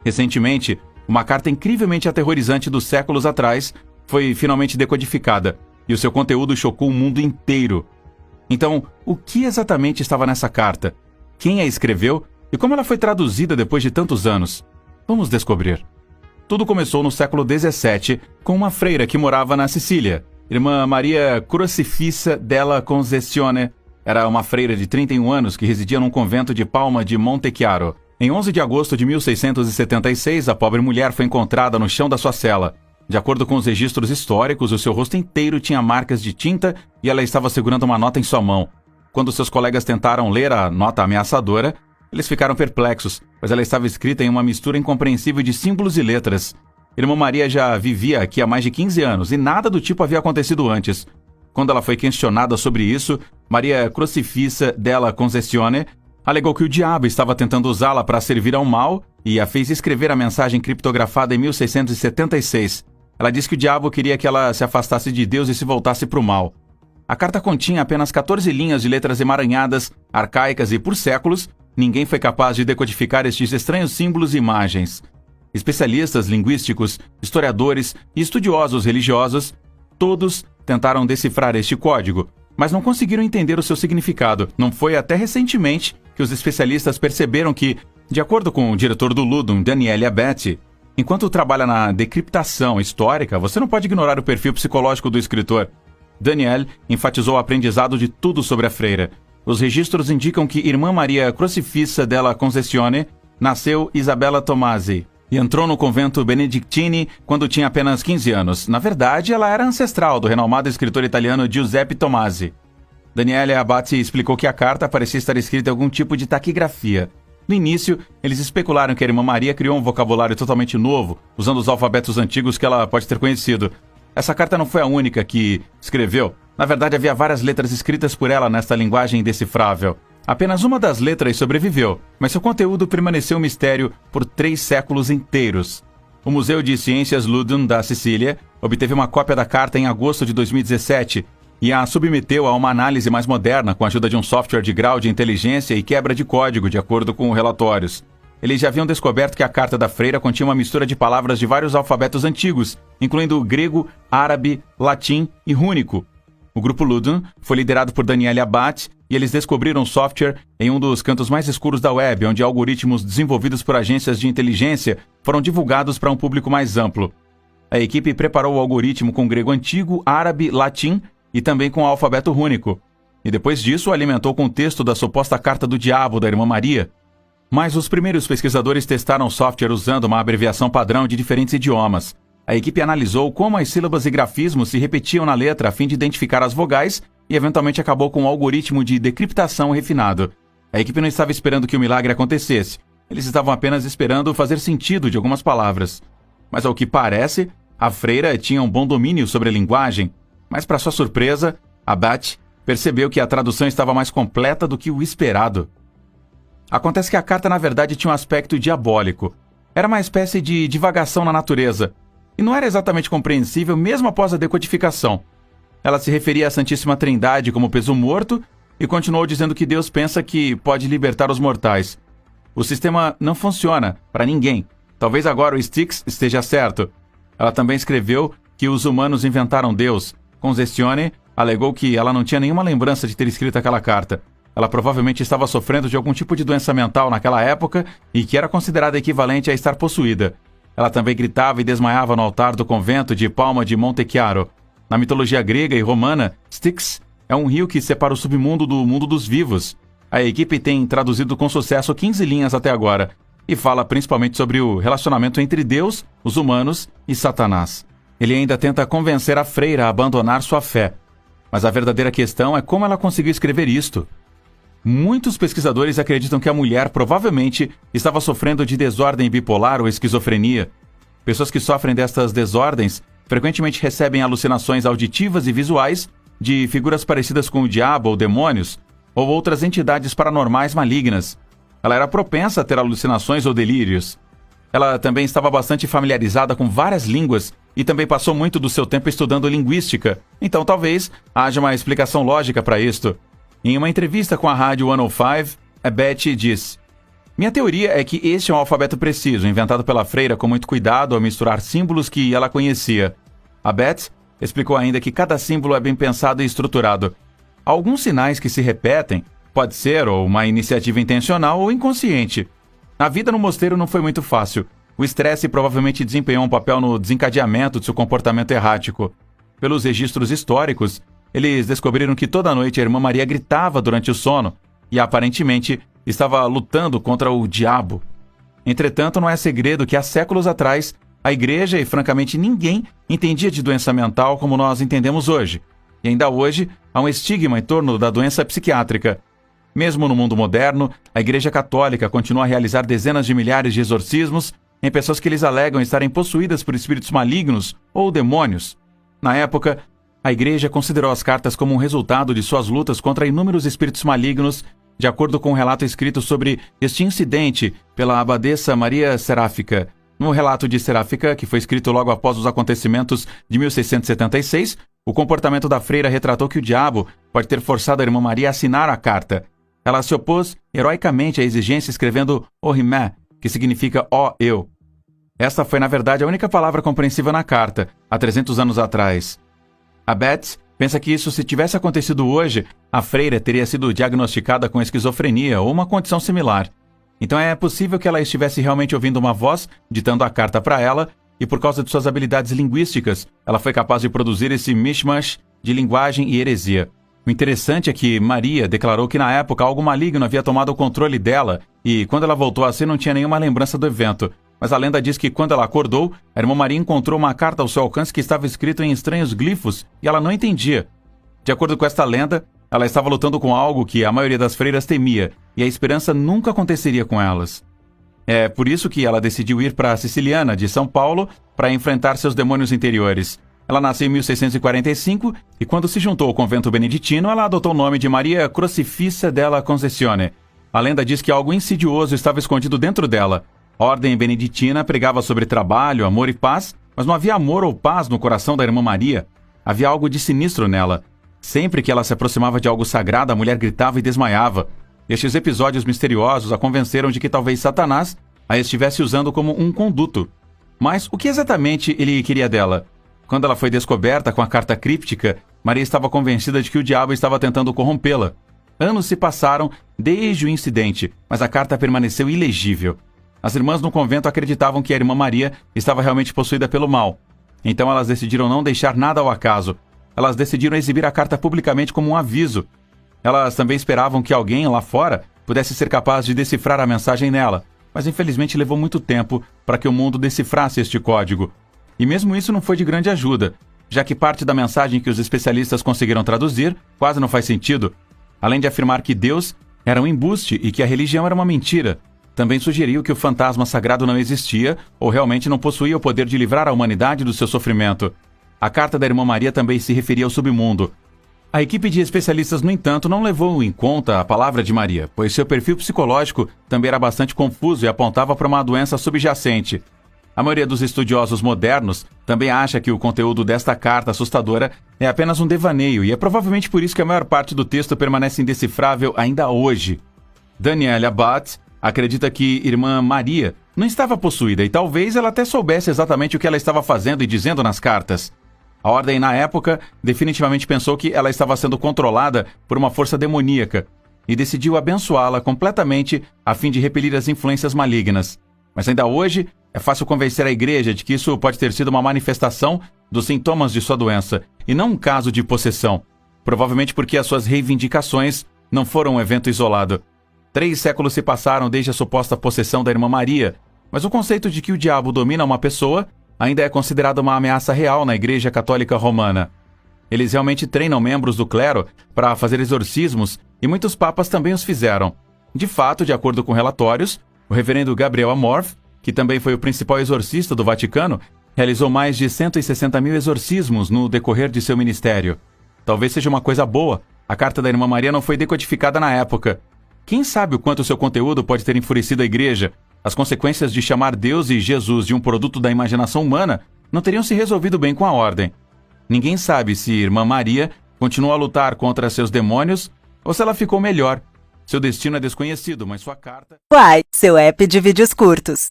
Recentemente, uma carta incrivelmente aterrorizante dos séculos atrás foi finalmente decodificada, e o seu conteúdo chocou o mundo inteiro. Então, o que exatamente estava nessa carta? Quem a escreveu? E como ela foi traduzida depois de tantos anos? Vamos descobrir. Tudo começou no século XVII, com uma freira que morava na Sicília. Irmã Maria Crocifissa della Concezione era uma freira de 31 anos que residia num convento de Palma di Montechiaro. Em 11 de agosto de 1676, a pobre mulher foi encontrada no chão da sua cela. De acordo com os registros históricos, o seu rosto inteiro tinha marcas de tinta e ela estava segurando uma nota em sua mão. Quando seus colegas tentaram ler a nota ameaçadora, eles ficaram perplexos, pois ela estava escrita em uma mistura incompreensível de símbolos e letras. Irmã Maria já vivia aqui há mais de 15 anos e nada do tipo havia acontecido antes. Quando ela foi questionada sobre isso, Maria Crocifissa della Concezione alegou que o diabo estava tentando usá-la para servir ao mal e a fez escrever a mensagem criptografada em 1676. Ela disse que o diabo queria que ela se afastasse de Deus e se voltasse para o mal. A carta continha apenas 14 linhas de letras emaranhadas, arcaicas e, por séculos, ninguém foi capaz de decodificar estes estranhos símbolos e imagens. Especialistas linguísticos, historiadores e estudiosos religiosos, todos tentaram decifrar este código, mas não conseguiram entender o seu significado. Não foi até recentemente que os especialistas perceberam que, de acordo com o diretor do Ludum, Daniele Abeti, enquanto trabalha na decriptação histórica, você não pode ignorar o perfil psicológico do escritor. Daniel enfatizou o aprendizado de tudo sobre a freira. Os registros indicam que Irmã Maria Crocifissa della Concezione nasceu Isabella Tomasi e entrou no convento Benedictini quando tinha apenas 15 anos. Na verdade, ela era ancestral do renomado escritor italiano Giuseppe Tomasi. Daniele Abati explicou que a carta parecia estar escrita em algum tipo de taquigrafia. No início, eles especularam que a Irmã Maria criou um vocabulário totalmente novo, usando os alfabetos antigos que ela pode ter conhecido. Essa carta não foi a única que escreveu. Na verdade, havia várias letras escritas por ela nesta linguagem indecifrável. Apenas uma das letras sobreviveu, mas seu conteúdo permaneceu um mistério por 3 séculos inteiros. O Museu de Ciências Ludum da Sicília obteve uma cópia da carta em agosto de 2017 e a submeteu a uma análise mais moderna com a ajuda de um software de grau de inteligência e quebra de código, de acordo com relatórios. Eles já haviam descoberto que a carta da freira continha uma mistura de palavras de vários alfabetos antigos, incluindo grego, árabe, latim e rúnico. O grupo Ludum foi liderado por Daniele Abati e eles descobriram o software em um dos cantos mais escuros da web, onde algoritmos desenvolvidos por agências de inteligência foram divulgados para um público mais amplo. A equipe preparou o algoritmo com grego antigo, árabe, latim e também com o alfabeto rúnico. E depois disso, alimentou com o texto da suposta carta do diabo da Irmã Maria. Mas os primeiros pesquisadores testaram o software usando uma abreviação padrão de diferentes idiomas. A equipe analisou como as sílabas e grafismos se repetiam na letra a fim de identificar as vogais e eventualmente acabou com um algoritmo de decriptação refinado. A equipe não estava esperando que o milagre acontecesse. Eles estavam apenas esperando fazer sentido de algumas palavras. Mas ao que parece, a freira tinha um bom domínio sobre a linguagem, mas para sua surpresa, Abati percebeu que a tradução estava mais completa do que o esperado. Acontece que a carta na verdade tinha um aspecto diabólico. Era uma espécie de divagação na natureza, e não era exatamente compreensível mesmo após a decodificação. Ela se referia à Santíssima Trindade como peso morto e continuou dizendo que Deus pensa que pode libertar os mortais. O sistema não funciona para ninguém. Talvez agora o Styx esteja certo. Ela também escreveu que os humanos inventaram Deus. Concezione alegou que ela não tinha nenhuma lembrança de ter escrito aquela carta. Ela provavelmente estava sofrendo de algum tipo de doença mental naquela época e que era considerada equivalente a estar possuída. Ela também gritava e desmaiava no altar do convento de Palma di Montechiaro. Na mitologia grega e romana, Styx é um rio que separa o submundo do mundo dos vivos. A equipe tem traduzido com sucesso 15 linhas até agora e fala principalmente sobre o relacionamento entre Deus, os humanos e Satanás. Ele ainda tenta convencer a freira a abandonar sua fé. Mas a verdadeira questão é como ela conseguiu escrever isto. Muitos pesquisadores acreditam que a mulher provavelmente estava sofrendo de desordem bipolar ou esquizofrenia. Pessoas que sofrem destas desordens frequentemente recebem alucinações auditivas e visuais de figuras parecidas com o diabo ou demônios, ou outras entidades paranormais malignas. Ela era propensa a ter alucinações ou delírios. Ela também estava bastante familiarizada com várias línguas e também passou muito do seu tempo estudando linguística, então talvez haja uma explicação lógica para isto. Em uma entrevista com a rádio 105, Abeti disse: Minha teoria é que este é um alfabeto preciso, inventado pela freira com muito cuidado ao misturar símbolos que ela conhecia. A Beth explicou ainda que cada símbolo é bem pensado e estruturado. Há alguns sinais que se repetem, pode ser ou uma iniciativa intencional ou inconsciente. A vida no mosteiro não foi muito fácil. O estresse provavelmente desempenhou um papel no desencadeamento de seu comportamento errático. Pelos registros históricos, eles descobriram que toda noite a irmã Maria gritava durante o sono e, aparentemente, estava lutando contra o diabo. Entretanto, não é segredo que há séculos atrás, a igreja e, francamente, ninguém entendia de doença mental como nós entendemos hoje. E ainda hoje, há um estigma em torno da doença psiquiátrica. Mesmo no mundo moderno, a Igreja Católica continua a realizar dezenas de milhares de exorcismos em pessoas que eles alegam estarem possuídas por espíritos malignos ou demônios. Na época, a Igreja considerou as cartas como um resultado de suas lutas contra inúmeros espíritos malignos, de acordo com um relato escrito sobre este incidente pela abadesa Maria Seráfica. No relato de Seráfica, que foi escrito logo após os acontecimentos de 1676, o comportamento da freira retratou que o diabo pode ter forçado a irmã Maria a assinar a carta. Ela se opôs heroicamente à exigência escrevendo Ohimé, que significa ó eu. Esta foi, na verdade, a única palavra compreensível na carta, há 300 anos atrás. A Beth pensa que isso, se tivesse acontecido hoje, a freira teria sido diagnosticada com esquizofrenia ou uma condição similar. Então é possível que ela estivesse realmente ouvindo uma voz ditando a carta para ela, e por causa de suas habilidades linguísticas, ela foi capaz de produzir esse mishmash de linguagem e heresia. O interessante é que Maria declarou que na época algo maligno havia tomado o controle dela e, quando ela voltou a si, não tinha nenhuma lembrança do evento. Mas a lenda diz que quando ela acordou, a irmã Maria encontrou uma carta ao seu alcance que estava escrito em estranhos glifos e ela não entendia. De acordo com esta lenda, ela estava lutando com algo que a maioria das freiras temia e a esperança nunca aconteceria com elas. É por isso que ela decidiu ir para a Siciliana, de São Paulo, para enfrentar seus demônios interiores. Ela nasceu em 1645 e, quando se juntou ao convento beneditino, ela adotou o nome de Maria Crocifissa della Concezione. A lenda diz que algo insidioso estava escondido dentro dela. A ordem beneditina pregava sobre trabalho, amor e paz, mas não havia amor ou paz no coração da irmã Maria. Havia algo de sinistro nela. Sempre que ela se aproximava de algo sagrado, a mulher gritava e desmaiava. Estes episódios misteriosos a convenceram de que talvez Satanás a estivesse usando como um conduto. Mas o que exatamente ele queria dela? Quando ela foi descoberta com a carta críptica, Maria estava convencida de que o diabo estava tentando corrompê-la. Anos se passaram desde o incidente, mas a carta permaneceu ilegível. As irmãs no convento acreditavam que a irmã Maria estava realmente possuída pelo mal. Então elas decidiram não deixar nada ao acaso. Elas decidiram exibir a carta publicamente como um aviso. Elas também esperavam que alguém lá fora pudesse ser capaz de decifrar a mensagem nela, mas infelizmente levou muito tempo para que o mundo decifrasse este código. E mesmo isso não foi de grande ajuda, já que parte da mensagem que os especialistas conseguiram traduzir quase não faz sentido. Além de afirmar que Deus era um embuste e que a religião era uma mentira, também sugeriu que o fantasma sagrado não existia ou realmente não possuía o poder de livrar a humanidade do seu sofrimento. A carta da irmã Maria também se referia ao submundo. A equipe de especialistas, no entanto, não levou em conta a palavra de Maria, pois seu perfil psicológico também era bastante confuso e apontava para uma doença subjacente. A maioria dos estudiosos modernos também acha que o conteúdo desta carta assustadora é apenas um devaneio e é provavelmente por isso que a maior parte do texto permanece indecifrável ainda hoje. Danielle Abad acredita que irmã Maria não estava possuída e talvez ela até soubesse exatamente o que ela estava fazendo e dizendo nas cartas. A ordem, na época, definitivamente pensou que ela estava sendo controlada por uma força demoníaca e decidiu abençoá-la completamente a fim de repelir as influências malignas. Mas ainda hoje, é fácil convencer a igreja de que isso pode ter sido uma manifestação dos sintomas de sua doença e não um caso de possessão, provavelmente porque as suas reivindicações não foram um evento isolado. 3 séculos se passaram desde a suposta possessão da irmã Maria, mas o conceito de que o diabo domina uma pessoa ainda é considerado uma ameaça real na Igreja Católica Romana. Eles realmente treinam membros do clero para fazer exorcismos e muitos papas também os fizeram. De fato, de acordo com relatórios, o reverendo Gabriel Amorth, que também foi o principal exorcista do Vaticano, realizou mais de 160 mil exorcismos no decorrer de seu ministério. Talvez seja uma coisa boa, a carta da irmã Maria não foi decodificada na época. Quem sabe o quanto seu conteúdo pode ter enfurecido a igreja? As consequências de chamar Deus e Jesus de um produto da imaginação humana não teriam se resolvido bem com a ordem. Ninguém sabe se irmã Maria continuou a lutar contra seus demônios ou se ela ficou melhor. Seu destino é desconhecido, mas sua carta... Quai, seu app de vídeos curtos.